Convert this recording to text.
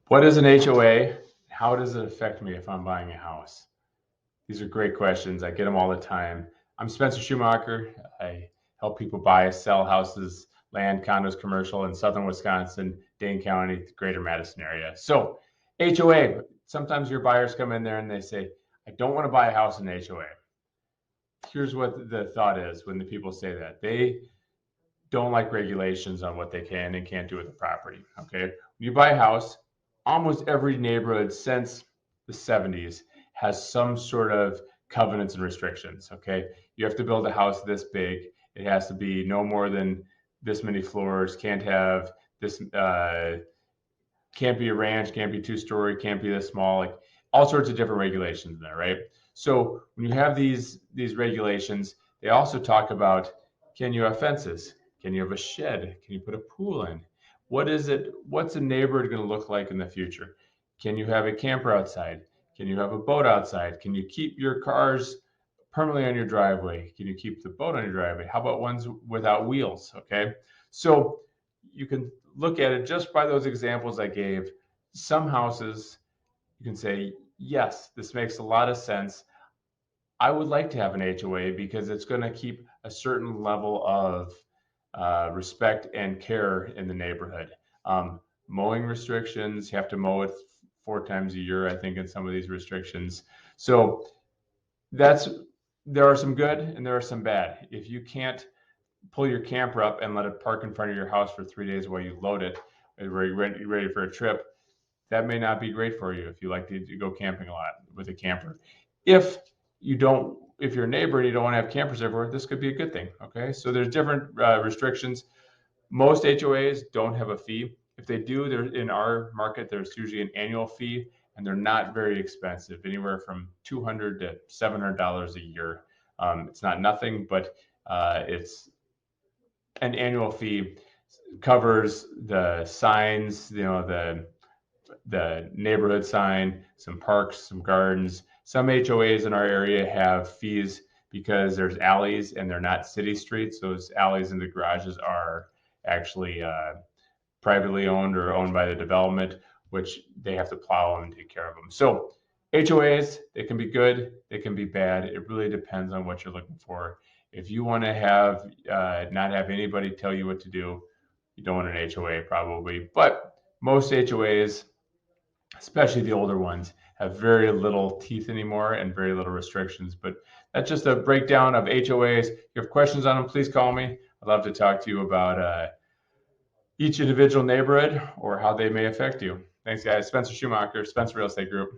What is an HOA? How does it affect me if I'm buying a house? These are great questions. I get them all the time. I'm Spencer Schumacher. I help people buy, sell houses, land, condos, commercial in southern Wisconsin, Dane County, the greater Madison area. So, HOA, sometimes your buyers come in there and they say, I don't want to buy a house in an HOA. Here's what the thought is when the people say that. They don't like regulations on what they can and can't do with the property. Okay. When you buy a house, almost every neighborhood since the 70s has some sort of covenants and restrictions. Okay. You have to build a house this big. It has to be no more than this many floors, can't have this, can't be a ranch, can't be two-story, can't be this small, like all sorts of different regulations there, right? So when you have these regulations, they also talk about, can you have fences? Can you have a shed? Can you put a pool in? What is it? What's a neighborhood going to look like in the future? Can you have a camper outside? Can you have a boat outside? Can you keep your cars permanently on your driveway? Can you keep the boat on your driveway? How about ones without wheels? Okay. So you can look at it just by those examples I gave. Some houses, you can say, yes, this makes a lot of sense. I would like to have an HOA because it's going to keep a certain level of respect and care in the neighborhood. Mowing restrictions, you have to mow it 4 times a year, I think, in some of these restrictions. So that's there are some good and there are some bad. If you can't pull your camper up and let it park in front of your house for 3 days while you load it, ready for a trip, that may not be great for you if you like to go camping a lot with a camper. If you don't, if you're a neighbor and you don't want to have campers everywhere, this could be a good thing. Okay, so there's different restrictions. Most HOAs don't have a fee. If they do, they're in our market. There's usually an annual fee, and they're not very expensive, anywhere from $200 to $700 a year. It's not nothing, but it's an annual fee covers the signs, the neighborhood sign, some parks, some gardens. Some HOAs in our area have fees because there's alleys and they're not city streets. Those alleys and the garages are actually privately owned or owned by the development, which they have to plow them and take care of them. So HOAs, they can be good, they can be bad. It really depends on what you're looking for. If you want to have not have anybody tell you what to do, you don't want an HOA probably. But most HOAs, especially the older ones, have very little teeth anymore and very little restrictions. But that's just a breakdown of HOAs. If you have questions on them, please call me. I'd love to talk to you about each individual neighborhood or how they may affect you. Thanks, guys. Spencer Schumacher, Spencer Real Estate Group.